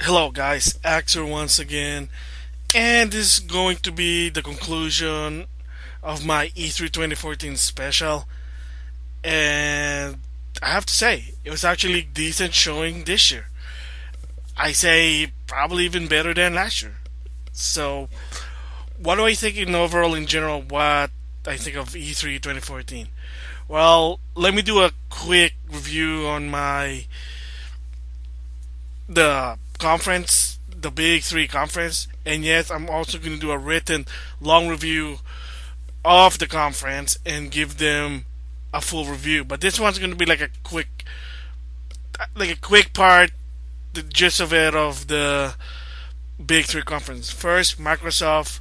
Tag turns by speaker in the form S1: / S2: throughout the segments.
S1: Hello guys, Axer once again, and this is going to be the conclusion of my E3 2014 special. And I have to say, it was actually decent showing this year. I say probably even better than last year. So, what do I think in overall in general? What I think of E3 2014? Well, let me do a quick review on the conference, the Big Three conference, and yes, I'm also going to do a written long review of the conference and give them a full review. But this one's going to be like a quick part, the gist of it of the Big Three conference. First, Microsoft,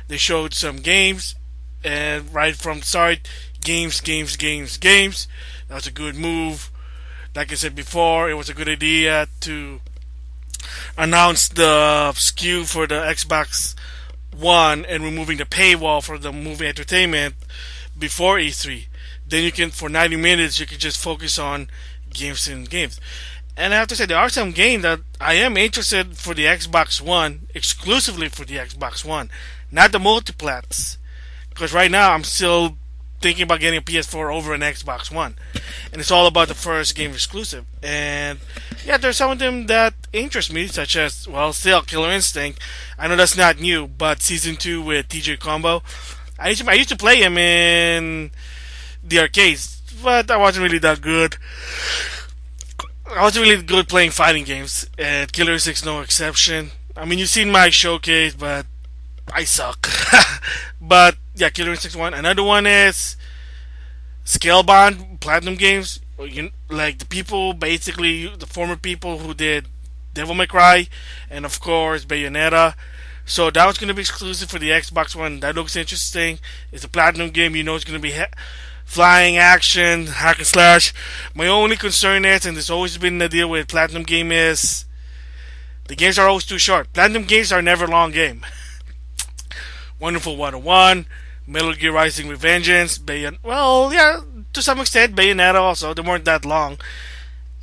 S1: they showed some games, and right from the start, games. That was a good move. Like I said before, it was a good idea to announce the SKU for the Xbox One and removing the paywall for the movie entertainment before E3. Then you can, for 90 minutes, you can just focus on games. And I have to say, there are some games that I am interested for the Xbox One, exclusively for the Xbox One, not the multiplats. Because right now, I'm still thinking about getting a PS4 over an Xbox One. And it's all about the first game exclusive. And yeah, there's some of them that interest me, such as, well, still Killer Instinct. I know that's not new, but Season 2 with TJ Combo. I used to play him in the arcades, but I wasn't really that good. I wasn't really good playing fighting games, and Killer Instinct no exception. I mean, you've seen my showcase, but I suck. But yeah, Killer Instinct 1. Another one is Scalebound Platinum Games. Like the people, basically the former people who did Devil May Cry, and of course Bayonetta. So that was going to be exclusive for the Xbox One. That looks interesting. It's a platinum game. You know it's going to be flying action, hack and slash. My only concern is, and there's always been the deal with platinum game, is the games are always too short. Platinum games are never long game. Wonderful 101, Metal Gear Rising Revengeance, well, yeah, to some extent, Bayonetta also. They weren't that long.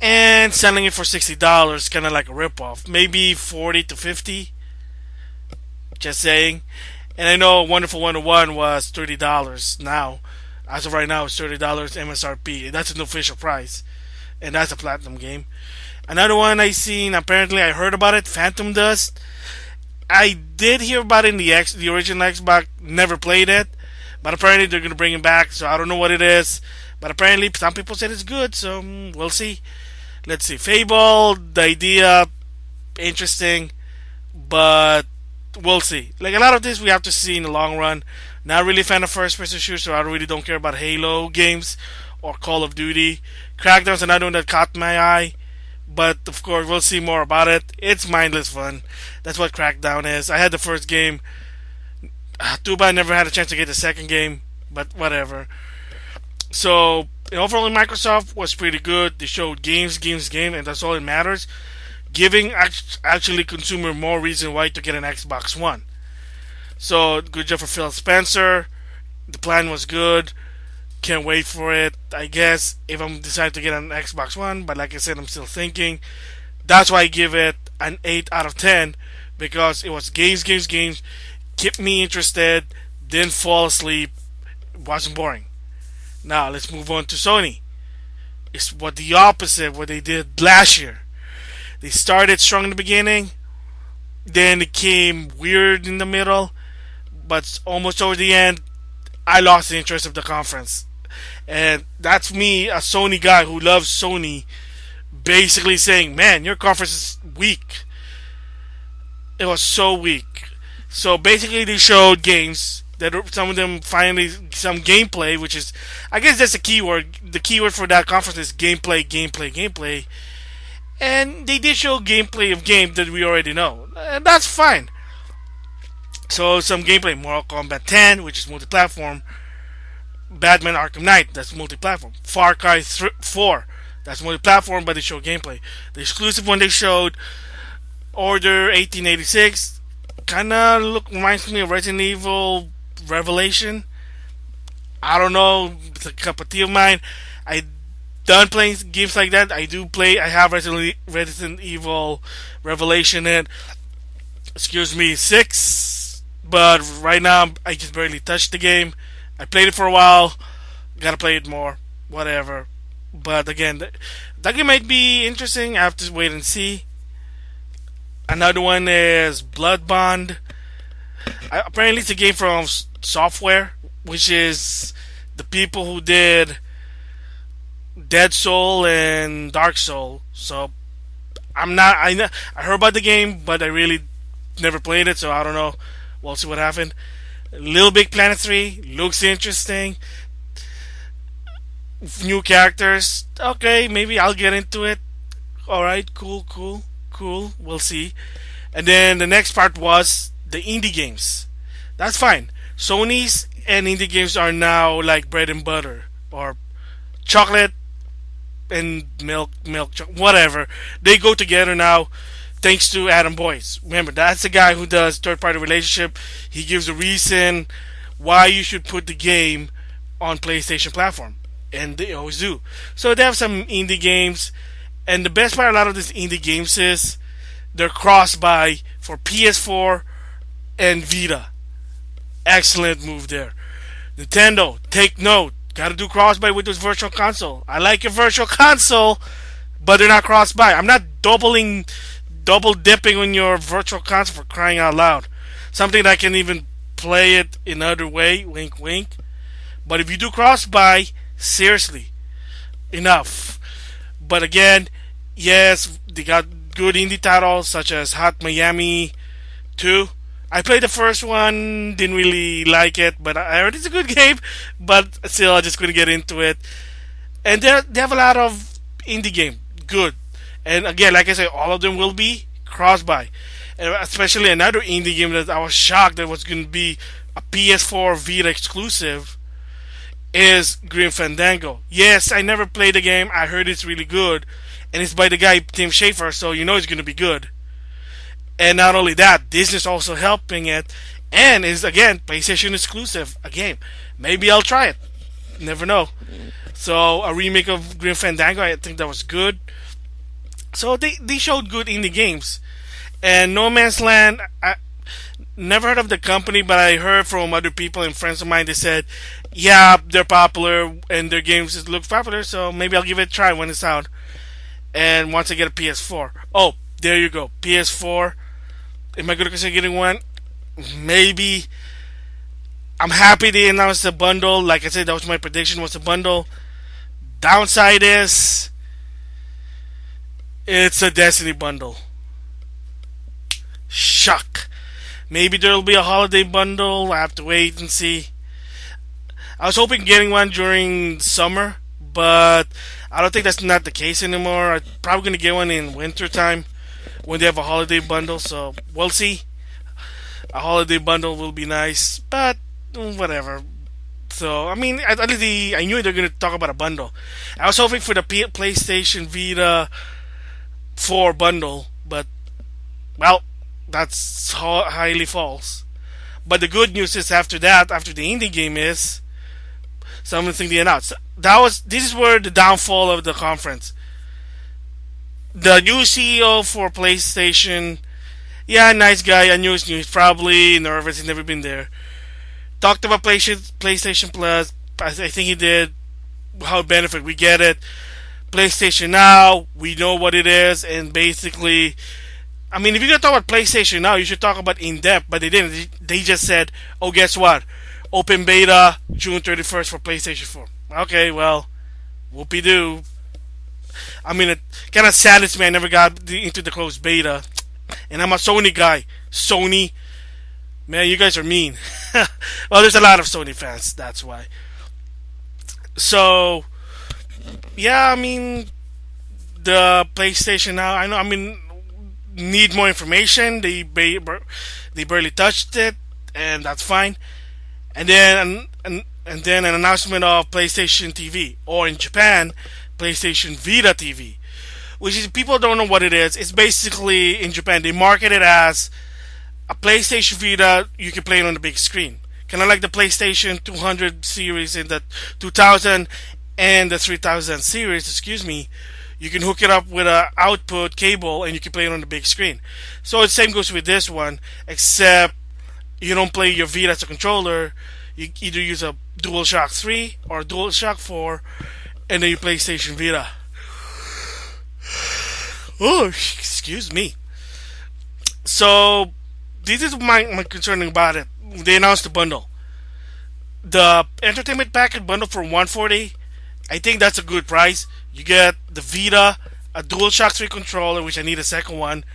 S1: And selling it for $60, kind of like a ripoff. Maybe 40 to 50. Just saying. And I know Wonderful 101 was $30 now. As of right now, it's $30 MSRP. That's an official price. And that's a platinum game. Another one I seen, apparently I heard about it, Phantom Dust. I did hear about it in the original Xbox, never played it. But apparently they're going to bring it back, so I don't know what it is. But apparently some people said it's good, so we'll see. Let's see. Fable, the idea, interesting. But we'll see. Like a lot of this we have to see in the long run. Not really a fan of first person shooters, so I really don't care about Halo games or Call of Duty. Crackdown's another one that caught my eye. But of course we'll see more about it. It's mindless fun. That's what Crackdown is. I had the first game. Too bad I never had a chance to get the second game, but whatever. So overall, Microsoft was pretty good. They showed games, and that's all that matters. Giving actually consumer more reason why to get an Xbox One. So good job for Phil Spencer. The plan was good. Can't wait for it. I guess if I'm decided to get an Xbox One, but like I said, I'm still thinking. That's why I give it an 8 out of 10 because it was games, kept me interested, didn't fall asleep, wasn't boring. Now let's move on to Sony. It's what the opposite of what they did last year. They started strong in the beginning, then it came weird in the middle, but almost over the end, I lost the interest of the conference. And that's me, a Sony guy who loves Sony, basically saying, man, your conference is weak. It was so weak. So basically they showed games that some of them finally some gameplay, which is, I guess that's the keyword. The keyword for that conference is gameplay. And they did show gameplay of games that we already know. And that's fine. So some gameplay, Mortal Kombat 10, which is multi-platform. Batman Arkham Knight, that's multi-platform. Far Cry 4, that's multi-platform, but they show gameplay. The exclusive one they showed, Order 1886, kind of reminds me of Resident Evil Revelation. I don't know, it's a cup of tea of mine. I done playing games like that. I do play. I have Resident Evil Revelation in. Excuse me, 6. But right now I just barely touched the game. I played it for a while. Gotta play it more. Whatever. But again, that game might be interesting. I have to wait and see. Another one is Blood Bond. Apparently, it's a game from Software, which is the people who did Dead Soul and Dark Soul. So I'm not. I heard about the game, but I really never played it, so I don't know. We'll see what happened. Little Big Planet 3 looks interesting. New characters. Okay, maybe I'll get into it. Alright, cool. We'll see. And then the next part was the indie games. That's fine. Sony's and indie games are now like bread and butter. Or chocolate and milk, whatever. They go together now thanks to Adam Boyce. Remember, that's the guy who does third party relationship. He gives a reason why you should put the game on PlayStation platform. And they always do. So they have some indie games. And the best part of a lot of these indie games is they're cross-buy for PS4 and Vita. Excellent move there. Nintendo, take note. Gotta do cross-buy with this virtual console. I like your virtual console, but they're not cross-buy. I'm not double dipping on your virtual console for crying out loud. Something that I can even play it in another way. Wink, wink. But if you do cross-buy, seriously, enough. But again, yes, they got good indie titles such as Hot Miami 2. I played the first one, didn't really like it, but I heard it's a good game. But still, I just couldn't get into it. And they have a lot of indie game, good. And again, like I said, all of them will be cross-buy. And especially another indie game that I was shocked that was going to be a PS4 Vita exclusive is Grim Fandango. Yes, I never played the game. I heard it's really good. And it's by the guy Tim Schafer, so you know it's going to be good. And not only that, Disney's also helping it. And is again, PlayStation exclusive. A game. Maybe I'll try it. Never know. So, a remake of Grim Fandango, I think that was good. So, they showed good indie games. And No Man's Land, I never heard of the company, but I heard from other people and friends of mine, they said, yeah, they're popular and their games look popular, so maybe I'll give it a try when it's out. And once I get a PS4. Oh, there you go. PS4. Am I going to consider getting one? Maybe. I'm happy they announced the bundle. Like I said, that was my prediction, was a bundle. Downside is it's a Destiny bundle. Shuck. Maybe there'll be a holiday bundle. I have to wait and see. I was hoping getting one during summer, but I don't think that's not the case anymore. I'm probably going to get one in winter time when they have a holiday bundle, so we'll see. A holiday bundle will be nice, but whatever. So, I mean, at least I knew they're going to talk about a bundle. I was hoping for the PlayStation Vita 4 bundle, but, well, that's highly false. But the good news is after that, after the indie game is something they announced. This is where the downfall of the conference. The new CEO for PlayStation, yeah, nice guy. I knew he's probably nervous. He's never been there. Talked about PlayStation Plus. I think he did. How it benefit? We get it. PlayStation Now, we know what it is, and basically, I mean, if you're gonna talk about PlayStation Now, you should talk about in depth. But they didn't. They just said, "Oh, guess what? Open beta June 31st for PlayStation 4." Okay, well, whoopie doo. I mean, it kind of saddens me I never got into the closed beta. And I'm a Sony guy. Sony. Man, you guys are mean. Well, there's a lot of Sony fans. That's why. So, yeah, I mean, the PlayStation Now, I mean, need more information. They barely touched it, and that's fine. And then an announcement of PlayStation TV, or in Japan, PlayStation Vita TV, which is, people don't know what it is. It's basically, in Japan, they market it as a PlayStation Vita. You can play it on the big screen, kind of like the PlayStation 200 series in the 2000, and the 3000 series, excuse me, you can hook it up with a output cable and you can play it on the big screen. So the same goes with this one, except you don't play your Vita as a controller. You either use a DualShock 3 or a DualShock 4, and then you play Station Vita. Oh, excuse me. So this is my concern about it. They announced the bundle, the entertainment package bundle for 140. I think that's a good price. You get the Vita, a DualShock 3 controller, which I need a second one,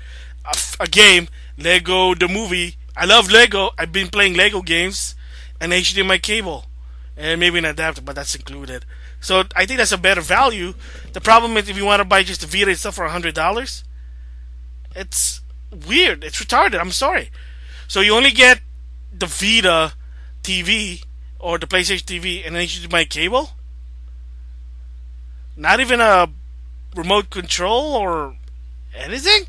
S1: a game, Lego the movie. I love Lego. I've been playing Lego games, and HDMI cable, and maybe an adapter, but that's included. So I think that's a better value. The problem is if you want to buy just the Vita itself for $100, it's weird. It's retarded. I'm sorry. So you only get the Vita TV or the PlayStation TV and an HDMI cable. Not even a remote control or anything.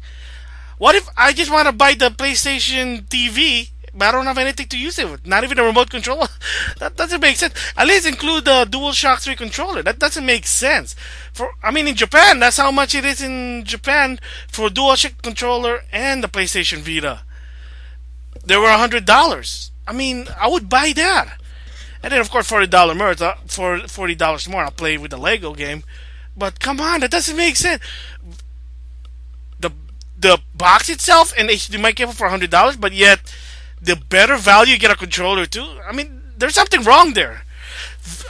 S1: What if I just want to buy the PlayStation TV, but I don't have anything to use it with? Not even a remote controller? That doesn't make sense. At least include the DualShock 3 controller. That doesn't make sense. In Japan, that's how much it is in Japan for DualShock controller and the PlayStation Vita. They were $100. I would buy that. And then, of course, $40 more. For $40 more, I'll play with the Lego game. But come on, that doesn't make sense. The box itself and HDMI cable for $100, but yet the better value you get a controller too. There's something wrong there.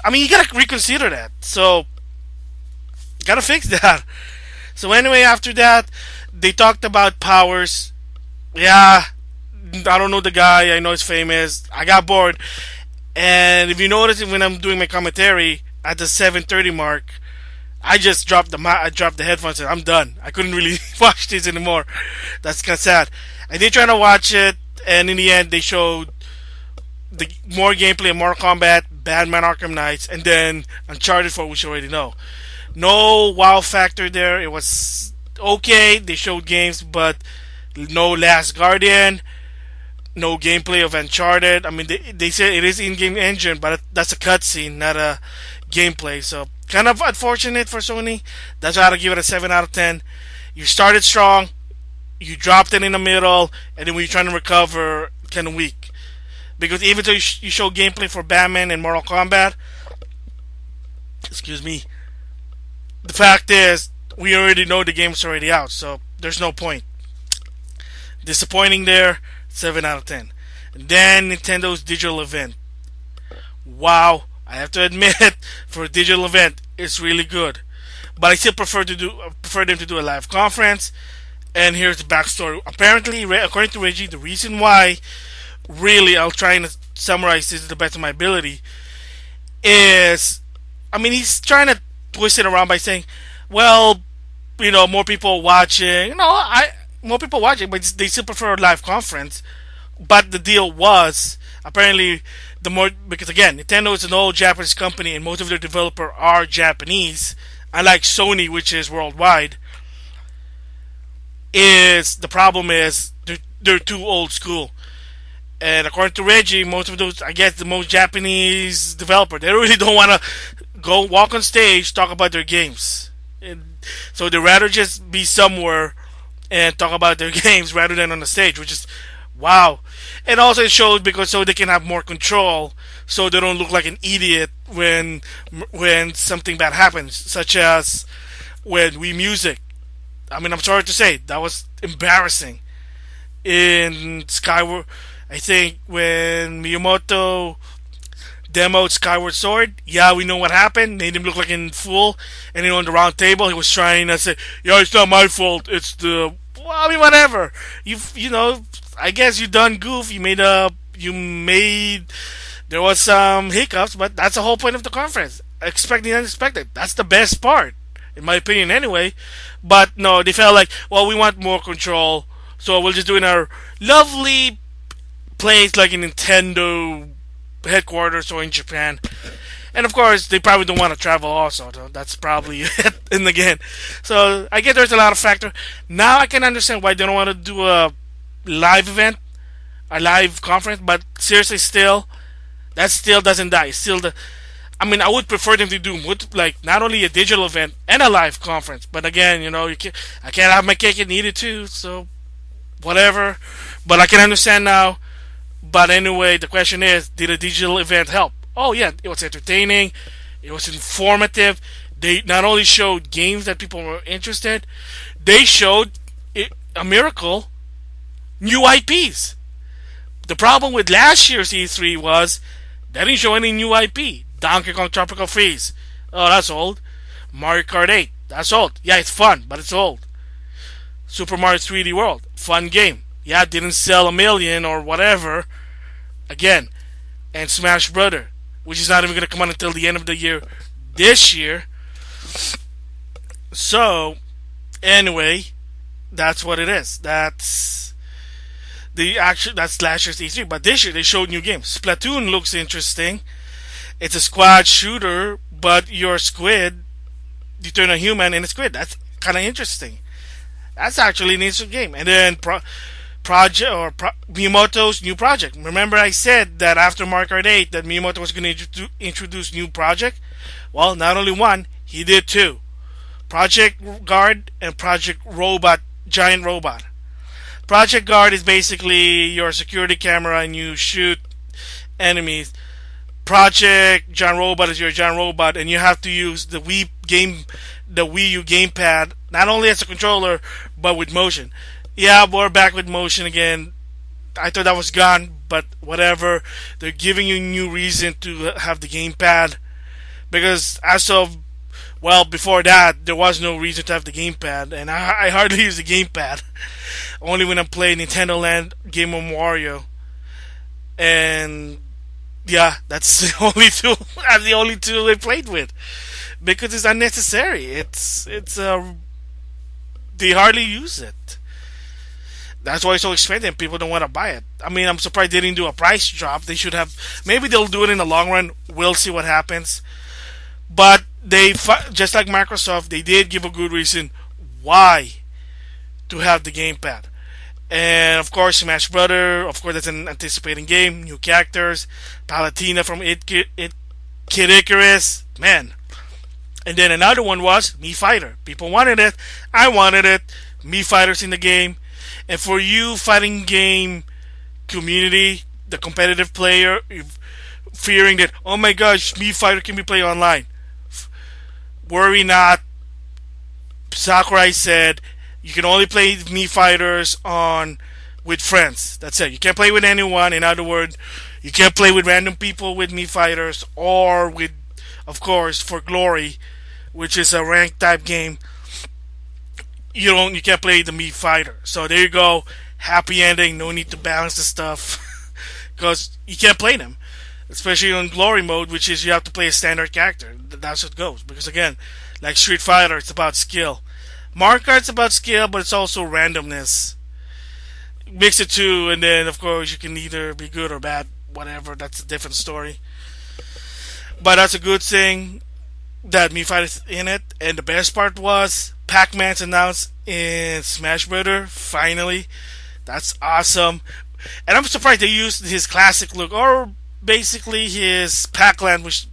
S1: You gotta reconsider that. So, gotta fix that. So anyway, after that, they talked about powers. Yeah, I don't know the guy. I know he's famous. I got bored. And if you notice when I'm doing my commentary at the 7:30 mark, I just dropped the headphones and I'm done. I couldn't really watch this anymore. That's kind of sad. I did try to watch it, and in the end, they showed more gameplay of Mortal Kombat, Batman Arkham Knights, and then Uncharted 4, which you already know. No wow factor there. It was okay. They showed games, but no Last Guardian. No gameplay of Uncharted. They say it is in-game engine, but that's a cutscene, not a gameplay. So kind of unfortunate for Sony. That's why I give it a 7 out of 10. You started strong, you dropped it in the middle, and then when you're trying to recover, kind of weak. Because even though you show gameplay for Batman and Mortal Kombat, excuse me, the fact is we already know the game's already out, so there's no point. Disappointing there. 7 out of 10. And then Nintendo's digital event. Wow, I have to admit, for a digital event, it's really good. But I still prefer them to do a live conference. And here's the backstory. Apparently, according to Reggie, the reason why, really, I'll try and summarize this to the best of my ability, is, he's trying to twist it around by saying, well, more people watching. More people watching, but they still prefer a live conference. But the deal was, apparently, because again, Nintendo is an old Japanese company and most of their developers are Japanese, unlike Sony, which is worldwide. The problem is they're too old school. And according to Reggie, most of those, I guess the most Japanese developer, they really don't want to go walk on stage, talk about their games. So they'd rather just be somewhere and talk about their games rather than on the stage, which is wow. And also it shows because so they can have more control, so they don't look like an idiot when something bad happens, such as when Wii Music. I'm sorry to say, that was embarrassing. In Skyward, I think when Miyamoto demoed Skyward Sword, yeah, we know what happened. Made him look like a fool. And then on the round table, he was trying to say, "Yeah, it's not my fault. It's the whatever. I guess you done goof. There was some hiccups, but that's the whole point of the conference. Expect the unexpected. That's the best part, in my opinion, anyway. But no, they felt like, well, we want more control, so we'll just do it in our lovely place, like in Nintendo headquarters or in Japan." And of course, they probably don't want to travel also. That's probably it. And again, so I guess there's a lot of factor. Now I can understand why they don't want to do a live event, a live conference. But seriously, that still doesn't die. I mean, I would prefer them to do like not only a digital event and a live conference, but again, I can't have my cake and eat it too. So whatever. But I can understand now. But anyway, the question is, did a digital event help? Oh yeah, it was entertaining. It was informative. They not only showed games that people were interested, they showed a miracle, new IPs. The problem with last year's E3 was they didn't show any new IP. Donkey Kong Tropical Freeze. Oh, that's old. Mario Kart 8. That's old. Yeah, it's fun, but it's old. Super Mario 3D World. Fun game. Yeah, it didn't sell a million or whatever. Again. And Smash Brother, which is not even going to come out until the end of the year this year. So, anyway, that's what it is. That's last year's E3. But this year they showed new games. Splatoon looks interesting. It's a squad shooter, but you're a squid. You turn a human in a squid. That's kind of interesting. That's actually an interesting game. And then Miyamoto's new project. Remember, I said that after Mario Kart 8 that Miyamoto was going to introduce new project. Well, not only one, he did two. Project Guard and Project Robot, Giant Robot. Project Guard is basically your security camera and you shoot enemies. Project Giant Robot is your giant robot, and you have to use the Wii U gamepad not only as a controller but with motion. Yeah, we're back with motion again. I thought that was gone, but whatever. They're giving you a new reason to have the gamepad because before that there was no reason to have the gamepad, and I hardly use the gamepad. Only when I'm playing Nintendo Land Game of Wario, and yeah, that's the only tool. That's the only tool I played with because it's unnecessary. They hardly use it. That's why it's so expensive. People don't want to buy it. I mean, I'm surprised they didn't do a price drop. They should have. Maybe they'll do it in the long run. We'll see what happens. But just like Microsoft, they did give a good reason why to have the gamepad. And of course, Smash Brother. Of course, that's an anticipating game. New characters, Palutena from Kid Icarus, man. And then another one was Mii Fighter. People wanted it. I wanted it. Mii Fighter's in the game. And for you, fighting game community, the competitive player, fearing that, oh my gosh, Mii Fighter can be played online. Worry not. Sakurai said you can only play Mii Fighters with friends. That's it. You can't play with anyone. In other words, you can't play with random people with Mii Fighters or with, of course, for Glory, which is a ranked type game. You can't play the Mii Fighter. So there you go. Happy ending. No need to balance the stuff because you can't play them, especially on Glory mode, which is you have to play a standard character. That's what goes. Because again, like Street Fighter, it's about skill. Mario Kart's about skill, but it's also randomness. Mix the two, and then of course you can either be good or bad, whatever. That's a different story. But that's a good thing that Mii Fighter's in it. And the best part was Pac-Man's announced in Smash Brother. Finally, that's awesome. And I'm surprised they used his classic look, or basically his Pac-Land, which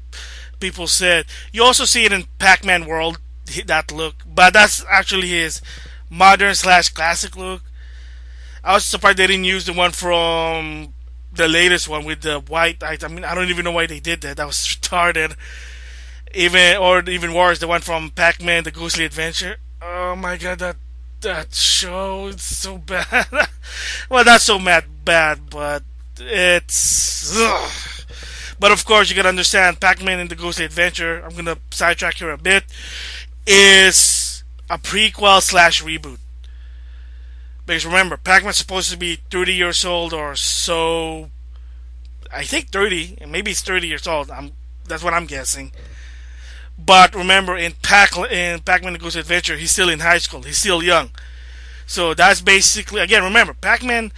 S1: people said. You also see it in Pac-Man World, that look, but that's actually his modern / classic look. I was surprised they didn't use the one from the latest one with the white eyes. I mean, I don't even know why they did that. That was retarded. Even worse, the one from Pac-Man: The Ghostly Adventure. Oh my god, that show is so bad. Well, not so bad, but it's. Ugh. But of course, you gotta understand, Pac-Man and the Ghostly Adventure, I'm gonna sidetrack here a bit, is a prequel / reboot. Because remember, Pac-Man's supposed to be 30 years old or so. I think 30, and maybe it's 30 years old. That's what I'm guessing. But remember, in Pac-Man and the Ghostly Adventure, he's still in high school. He's still young. So that's basically, again, remember, Pac-Man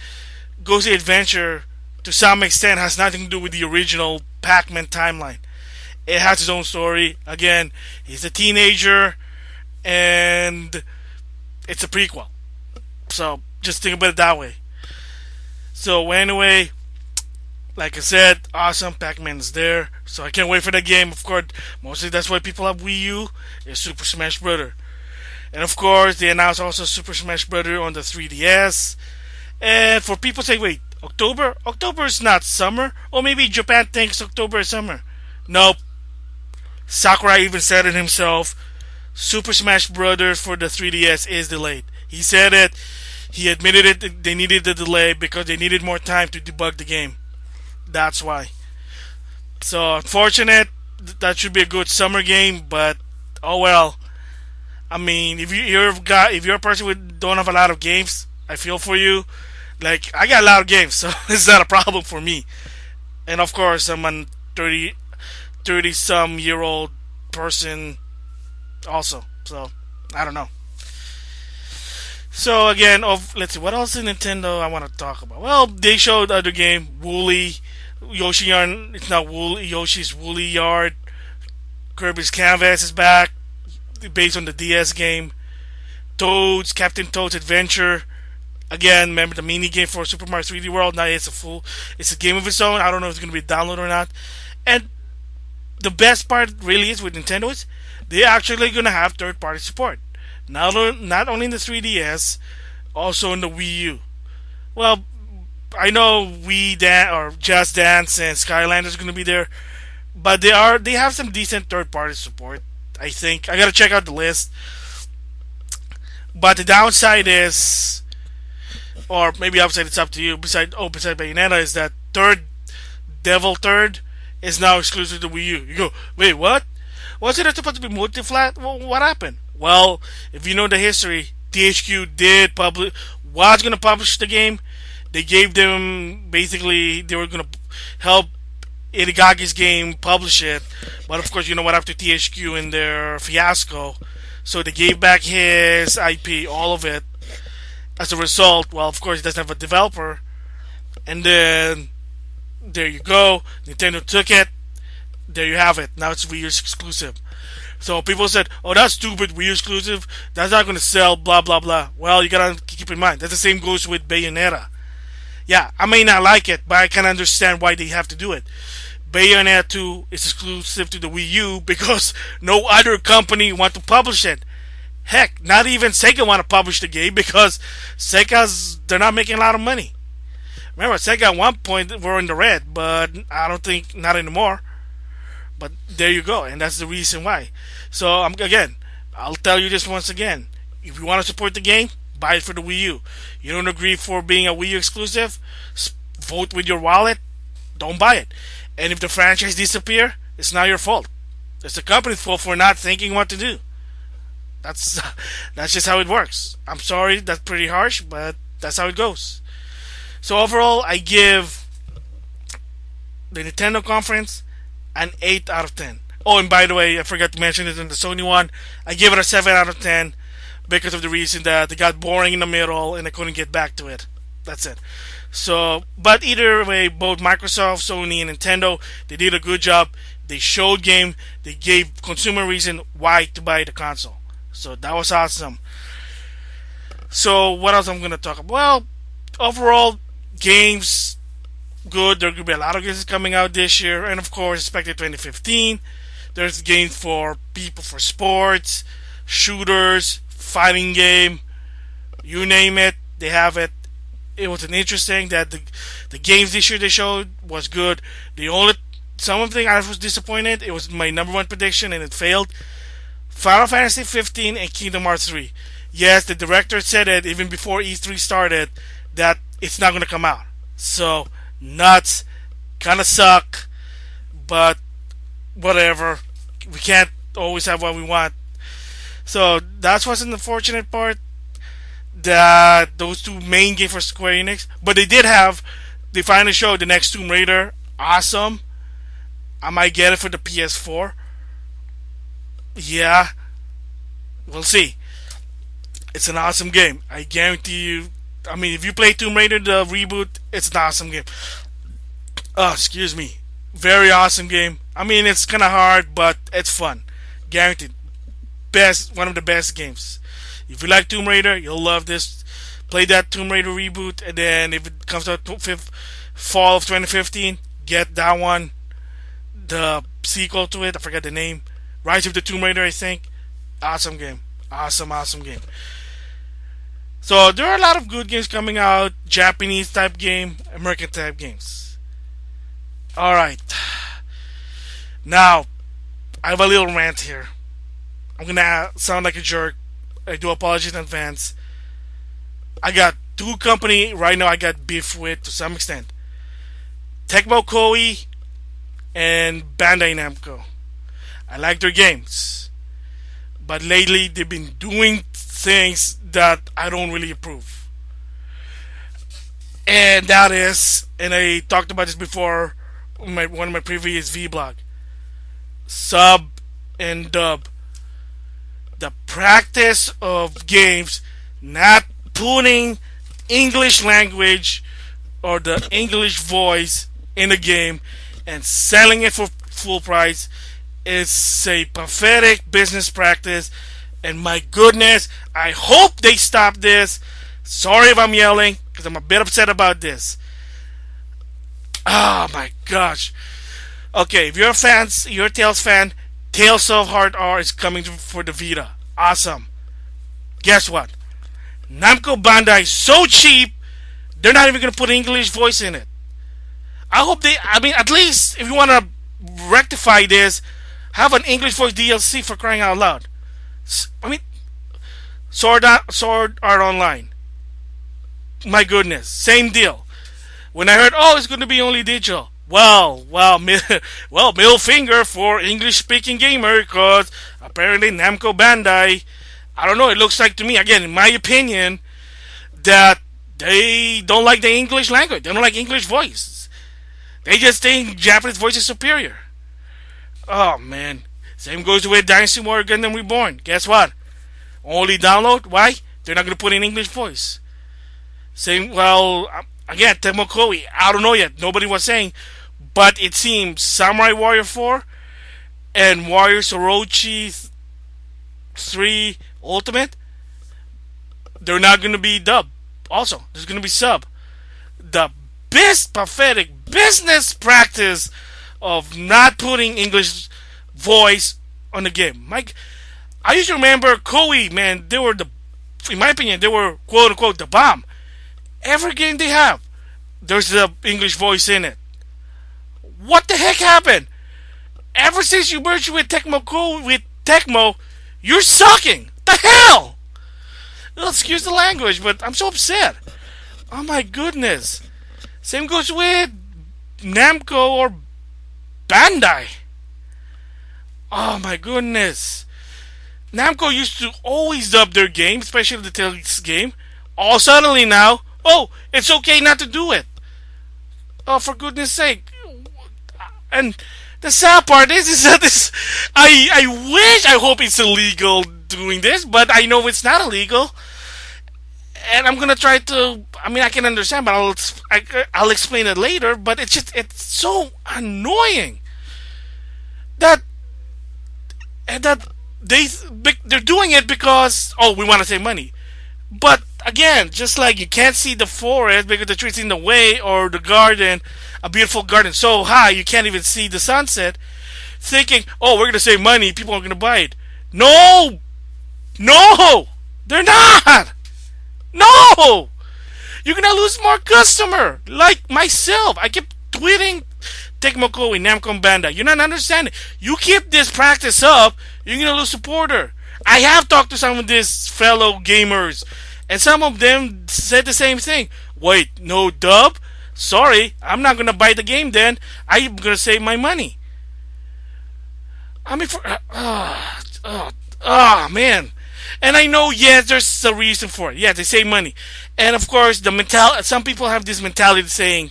S1: Ghostly Adventure, to some extent, has nothing to do with the original Pac-Man timeline. It has its own story. Again, he's a teenager, and it's a prequel. So just think about it that way. So anyway, Like I said, awesome. Pac-Man is there, so I can't wait for that game. Of course, mostly that's why people have Wii U is Super Smash Brother, and of course they announced also Super Smash Brother on the 3DS. And for people say, wait, October? October is not summer, or maybe Japan thinks October is summer. Nope. Sakurai even said it himself. Super Smash Bros. For the 3DS is delayed. He said it. He admitted it. They needed the delay because they needed more time to debug the game. That's why. So unfortunate. That should be a good summer game, but oh well. I mean, if you're a person who don't have a lot of games, I feel for you. Like I got a lot of games, so it's not a problem for me. And of course, I'm a 30 some year old person also. So I don't know. So again, let's see what else in Nintendo I want to talk about. Well, they showed the other game, Woolly, Yoshi Yarn. It's not Woolly. Yoshi's Woolly Yard. Kirby's Canvas is back, based on the DS game. Toad's Captain Toad's Adventure. Again, remember the mini game for Super Mario 3D World? Now it's a game of its own. I don't know if it's going to be downloaded or not. And the best part really is with Nintendo is they're actually going to have third-party support. Not only in the 3DS, also in the Wii U. Well, I know or Just Dance and Skylanders is going to be there, but they have some decent third-party support. I think I got to check out the list. But the downside is, or maybe upside, it's up to you. Besides Bayonetta, is that Devil Third is now exclusive to Wii U. You go, wait, what? Wasn't it supposed to be multi-flat? Well, what happened? Well, if you know the history, THQ was going to publish the game. They gave them, basically, they were going to help Itagaki's game publish it. But of course, you know what, after THQ and their fiasco, so they gave back his IP, all of it. As a result, well, of course, he doesn't have a developer. And then, there you go. Nintendo took it. There you have it. Now it's Wii U exclusive. So people said, oh, that's stupid, Wii U exclusive. That's not going to sell, blah, blah, blah. Well, you got to keep in mind, that's the same goes with Bayonetta. Yeah, I may not like it, but I can understand why they have to do it. Bayonetta 2 is exclusive to the Wii U because no other company want to publish it. Heck, not even Sega want to publish the game because they're not making a lot of money. Remember, Sega at one point were in the red, but I don't think, not anymore. But there you go, and that's the reason why. So, I'll tell you this once again. If you want to support the game, buy it for the Wii U. You don't agree for being a Wii U exclusive? Vote with your wallet. Don't buy it. And if the franchise disappear, it's not your fault. It's the company's fault for not thinking what to do. That's just how it works. I'm sorry, that's pretty harsh, but that's how it goes. So overall, I give the Nintendo conference an 8 out of 10. Oh, and by the way, I forgot to mention it in the Sony one. I gave it a 7 out of 10 because of the reason that it got boring in the middle and I couldn't get back to it. That's it. So, but either way, both Microsoft, Sony, and Nintendo, they did a good job. They showed game. They gave consumer reason why to buy the console. So that was awesome. So what else I'm going to talk about? Well, overall, games, good. There could be a lot of games coming out this year. And of course, expected 2015. There's games for people for sports, shooters, fighting game. You name it, they have it. It was an interesting that the games this year they showed was good. Some of the things I was disappointed. It was my number one prediction and it failed. Final Fantasy 15 and Kingdom Hearts 3. Yes, the director said it even before E3 started that it's not going to come out. So, nuts. Kind of suck. But, whatever. We can't always have what we want. So, that's what's an unfortunate part. That those two main games for Square Enix. But they finally showed the next Tomb Raider. Awesome. I might get it for the PS4. Yeah, we'll see. It's an awesome game. I guarantee you. I mean, if you play Tomb Raider, the reboot, it's an awesome game. Oh, excuse me. Very awesome game. I mean, it's kind of hard, but it's fun. Guaranteed. One of the best games. If you like Tomb Raider, you'll love this. Play that Tomb Raider reboot, and then if it comes out fall of 2015, Get that one. The sequel to it, I forget the name. Rise of the Tomb Raider, I think. Awesome game. Awesome, awesome game. So there are a lot of good games coming out. Japanese type game, American type games. Alright. Now, I have a little rant here. I'm gonna sound like a jerk. I do apologize in advance. I got two company right now I got beef with to some extent. Tecmo Koei and Bandai Namco. I like their games. But lately they've been doing things that I don't really approve. And that is, and I talked about this before in one of my previous vlog, sub and dub. The practice of games not putting English language or the English voice in a game and selling it for full price is a pathetic business practice. And my goodness, I hope they stop this. Sorry if I'm yelling, because I'm a bit upset about this. Oh my gosh. Okay, if you're a Tales fan, Tales of Heart R is coming for the Vita. Awesome. Guess what? Namco Bandai is so cheap, they're not even going to put an English voice in it. I mean, at least if you want to rectify this, have an English voice DLC for crying out loud. I mean, Sword Art Online. My goodness, same deal. When I heard, oh, it's going to be only digital. Middle finger for English-speaking gamer, because apparently Namco Bandai, I don't know, it looks like to me, again, in my opinion, that they don't like the English language. They don't like English voice. They just think Japanese voice is superior. Oh, man. Same goes with Dynasty Warrior Gundam Reborn. Guess what? Only download. Why? They're not going to put in English voice. Same, again, Tecmo Koei. I don't know yet. Nobody was saying. But it seems Samurai Warrior 4 and Warrior Orochi 3 Ultimate, they're not going to be dubbed. Also, there's going to be sub. The best pathetic business practice of not putting English voice on the game. Mike, I used to remember Koei, man, they were in my opinion, they were quote unquote the bomb. Every game they have, there's the English voice in it. What the heck happened? Ever since you merged with Tecmo, you're sucking. The hell? Well, excuse the language, but I'm so upset. Oh my goodness. Same goes with Namco or Bandai. Oh my goodness. Namco used to always dub their game, especially the Tales game. All suddenly now, oh, it's okay not to do it. Oh, for goodness sake. And the sad part is that this. I hope it's illegal doing this, but I know it's not illegal. And I'm gonna try to. I mean, I can understand, but I'll explain it later. But it's so annoying that they're doing it because we want to save money. But again, just like you can't see the forest because the trees in the way, or the garden, a beautiful garden so high you can't even see the sunset, thinking, oh, we're going to save money, people are going to buy it. No! They're not! No! You're going to lose more customer. Like myself. I keep tweeting Tecmo Koei, Namco Bandai. You're not understanding. You keep this practice up, you're going to lose supporter. I have talked to some of these fellow gamers, and some of them said the same thing. Wait, no dub? Sorry, I'm not gonna buy the game then. I'm gonna save my money. I mean, man. And I know, yes, there's a reason for it. Yeah, they save money. And of course, some people have this mentality saying,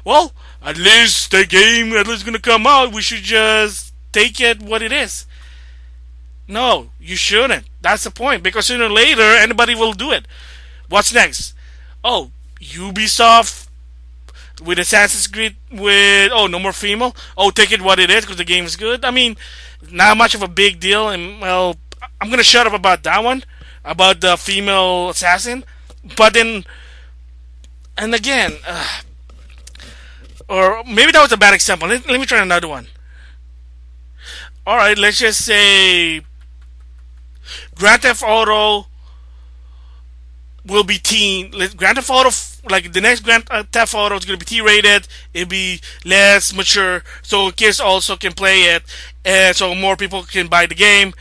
S1: well, at least the game at least gonna come out, we should just take it what it is. No, you shouldn't. That's the point. Because sooner or later, anybody will do it. What's next? Oh, Ubisoft with Assassin's Creed with, no more female. Oh, take it what it is because the game is good. I mean, not much of a big deal. And, well, I'm going to shut up about that one. About the female assassin. But then, and again, Or maybe that was a bad example. Let me try another one. All right, let's just say Grand Theft Auto will be teen. Grand Theft Auto, like the next Grand Theft Auto, is going to be T-rated. It'll be less mature, so kids also can play it, and so more people can buy the game.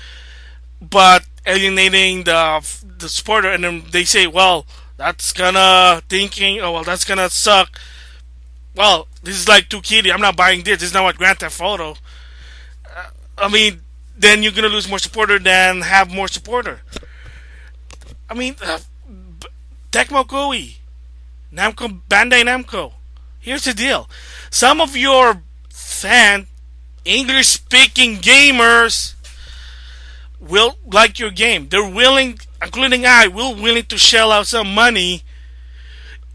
S1: But alienating the supporter, and then they say, well, that's gonna thinking, oh well, that's gonna suck. Well, this is like too kiddie. I'm not buying this. This is not what Grand Theft Auto. I mean, then you're gonna lose more supporter than have more supporter. I mean, Tecmo Koei, Namco, Bandai Namco. Here's the deal: some of your fan English-speaking gamers will like your game. They're willing, including I, will willing to shell out some money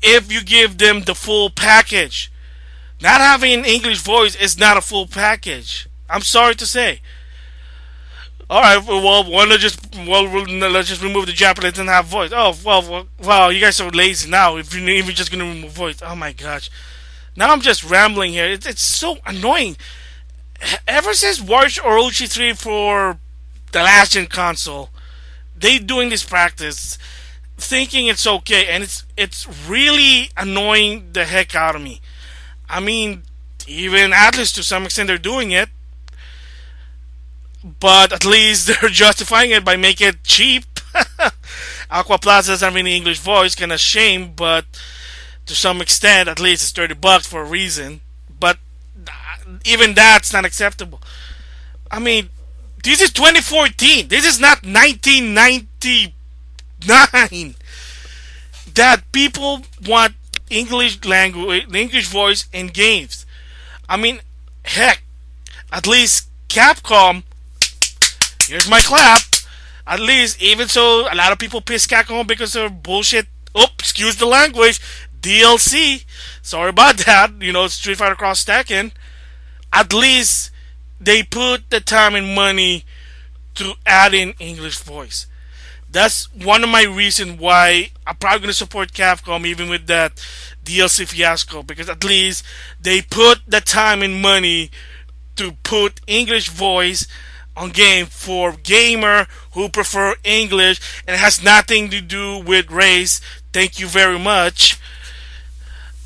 S1: if you give them the full package. Not having an English voice is not a full package. I'm sorry to say. All right, well, let's just remove the Japanese and have voice. Oh, well, you guys are lazy now. If you're even just gonna remove voice, oh my gosh. Now I'm just rambling here. It's so annoying. Ever since Watch Orochi 3 for the last gen console, they doing this practice, thinking it's okay, and it's really annoying the heck out of me. I mean, even Atlas to some extent they're doing it, but at least they're justifying it by making it cheap. Aqua Plaza doesn't have any English voice, kind of shame, but to some extent, at least it's $30 for a reason. But even that's not acceptable. I mean, this is 2014. This is not 1999. That people want English language, English voice in games. I mean, heck, at least Capcom. Here's my clap. At least, even so, a lot of people piss Capcom because of bullshit. Oh, excuse the language. DLC. Sorry about that. Street Fighter Cross Tekken. At least they put the time and money to add in English voice. That's one of my reasons why I'm probably going to support Capcom even with that DLC fiasco, because at least they put the time and money to put English voice on game for gamer who prefer English, and it has nothing to do with race. Thank you very much.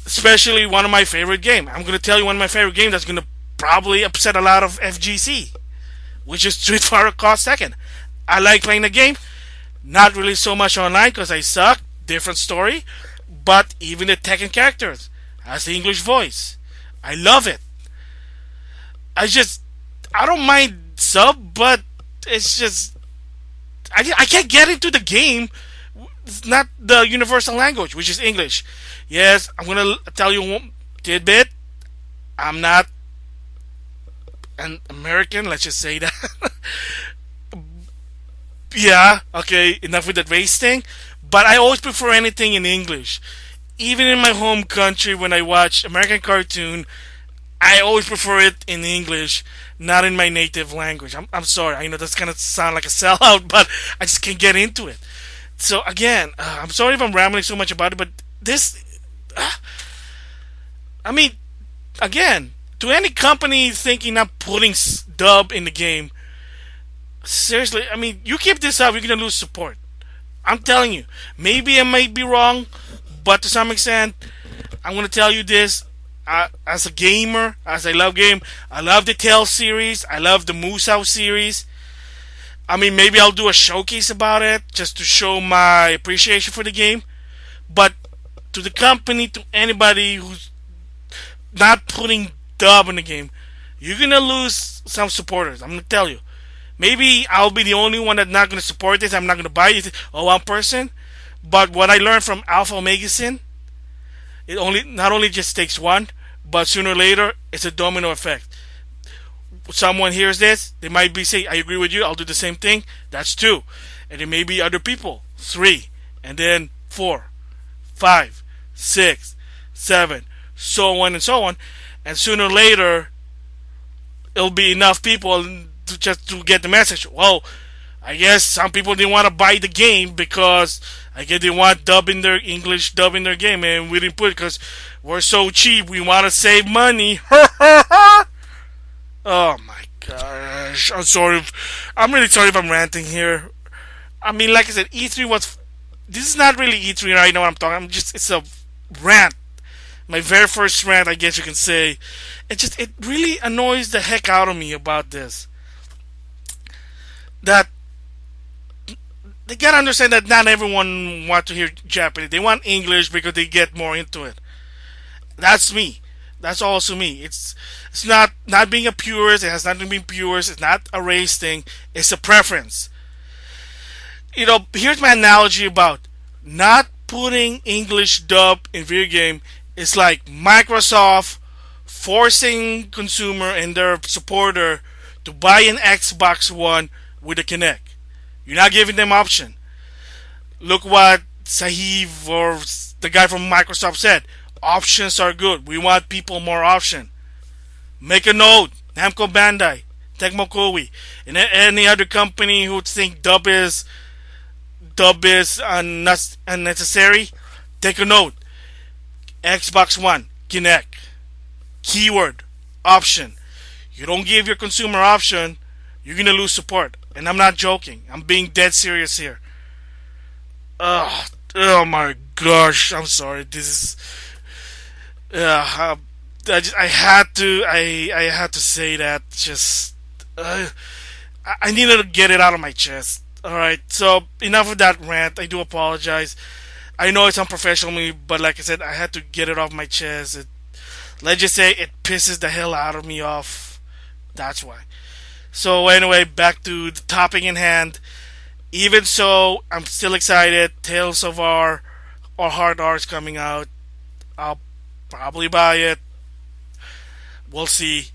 S1: Especially one of my favorite games. I'm going to tell you one of my favorite games that's going to probably upset a lot of FGC, which is Street Fighter Cross Tekken. I like playing the game. Not really so much online because I suck. Different story. But even the Tekken characters has the English voice. I love it. I don't mind sub, but it's just I can't get into the game. It's not the universal language, which is English. Yes, I'm gonna tell you one tidbit. I'm not an American. Let's just say that. Yeah, okay, enough with that race thing. But I always prefer anything in English. Even in my home country, when I watch American cartoon, I always prefer it in English, not in my native language. I'm sorry. I know that's gonna sound like a sellout, but I just can't get into it. So again, I'm sorry if I'm rambling so much about it, but this, I mean, again, to any company thinking not putting dub in the game, seriously, I mean, you keep this up, you're gonna lose support. I'm telling you. Maybe I might be wrong, but to some extent, I'm gonna tell you this. As a gamer, as I love game, I love the Tales series. I love the Musou series. I mean, maybe I'll do a showcase about it just to show my appreciation for the game. But to the company, to anybody who's not putting dub in the game, you're gonna lose some supporters. I'm gonna tell you. Maybe I'll be the only one that's not gonna support this. I'm not gonna buy it. Oh, one person. But what I learned from Alpha Omega Sin, it not only just takes one, but sooner or later it's a domino effect. Someone hears this, they might be saying, "I agree with you. I'll do the same thing." That's two, and there may be other people, three, and then 4, 5, 6, 7, so on and so on, and sooner or later it'll be enough people to just to get the message. Well, I guess some people didn't want to buy the game because I guess they want dub in their English dub in their game, and we didn't put it because we're so cheap. We want to save money. Oh my gosh! I'm sorry. I'm really sorry if I'm ranting here. I mean, like I said, E3 was. This is not really E3 right now. What I'm talking. I'm just. It's a rant. My very first rant, I guess you can say. It really annoys the heck out of me about this. That they gotta understand that not everyone wants to hear Japanese. They want English because they get more into it. That's me. That's also me. It's not being a purist. It has nothing to be purist. It's not a race thing. It's a preference. Here's my analogy about not putting English dub in video game. It's like Microsoft forcing consumer and their supporter to buy an Xbox One with a Kinect. You're not giving them option. Look what Sahib or the guy from Microsoft said. Options are good. We want people more option. Make a note. Namco Bandai, Tecmo Koei, and any other company who think dub is unnecessary. Take a note. Xbox One, Kinect, keyword, option. You don't give your consumer option, you're gonna lose support. And I'm not joking. I'm being dead serious here. Oh my gosh. I'm sorry. This is. I had to say that. Just. I needed to get it out of my chest. Alright, so enough of that rant. I do apologize. I know it's unprofessional of me, but like I said, I had to get it off my chest. Let's just say it pisses the hell out of me off. That's why. So anyway, back to the topic in hand. Even so, I'm still excited. Tales of R or Hard R is coming out. I'll probably buy it. We'll see.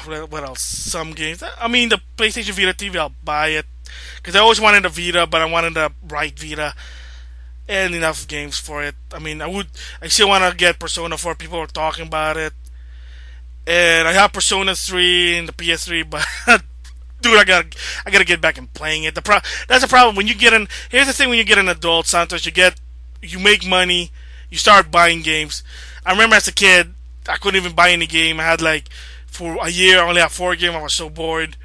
S1: What else? Some games. I mean, the PlayStation Vita TV, I'll buy it. Because I always wanted a Vita, but I wanted the right Vita. And enough games for it. I mean, I still want to get Persona 4. People are talking about it. And I have Persona 3 in the PS3, but dude, I gotta get back and playing it. That's the problem when you get in. Here's the thing: when you get an adult, Santos, you make money, you start buying games. I remember as a kid, I couldn't even buy any game. I had like for a year, I only had 4 games. I was so bored.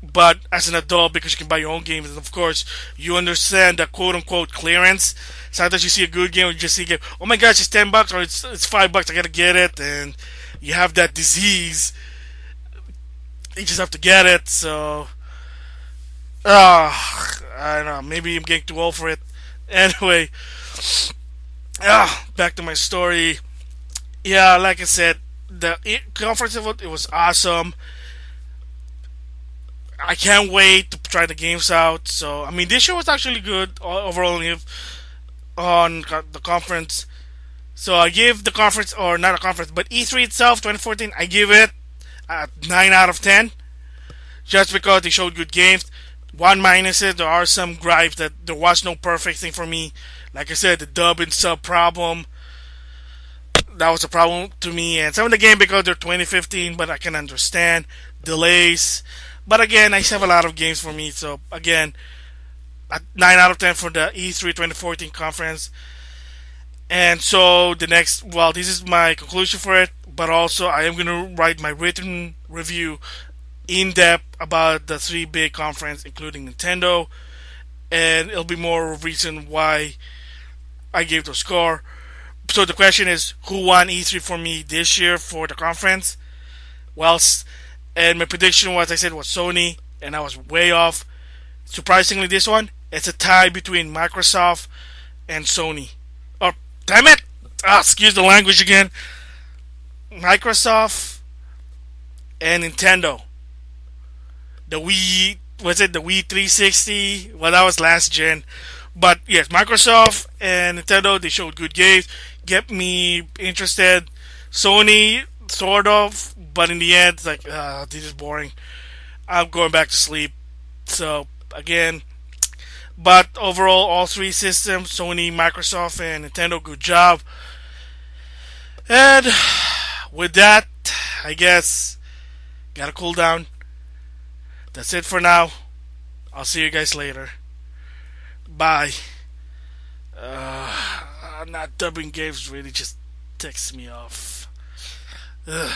S1: But as an adult, because you can buy your own games, and of course, you understand the quote unquote clearance. Sometimes you see a good game, you just see a game. Oh my gosh, it's $10 or it's $5. I gotta get it, and you have that disease. You just have to get it. So, I don't know. Maybe I'm getting too old for it. Anyway, back to my story. Yeah, like I said, the conference event, it was awesome. I can't wait to try the games out. So, I mean, this year was actually good overall on the conference. So, I give the conference, or not a conference, but E3 itself, 2014, I give it a 9 out of 10. Just because they showed good games. One minus is there are some gripes that there was no perfect thing for me. Like I said, the dub and sub problem. That was a problem to me. And some of the game because they're 2015, but I can understand. Delays. But again, I still have a lot of games for me. So again, a 9 out of 10 for the E3 2014 conference. And so this is my conclusion for it. But also, I am going to write my written review in depth about the 3 big conference, including Nintendo. And it'll be more reason why I gave the score. So the question is, who won E3 for me this year for the conference? Well, and my prediction was, I said, was Sony, and I was way off. Surprisingly, this one, it's a tie between Microsoft and Sony. Oh, damn it! Excuse the language again. Microsoft and Nintendo. The Wii, the Wii 360? Well, that was last gen. But yes, Microsoft and Nintendo, they showed good games, get me interested. Sony, sort of, but in the end, it's like, this is boring. I'm going back to sleep. So, again, but overall, all 3 systems, Sony, Microsoft, and Nintendo, good job. And with that, I guess, gotta cool down. That's it for now. I'll see you guys later. Bye. Not dubbing games really just ticks me off. Ugh.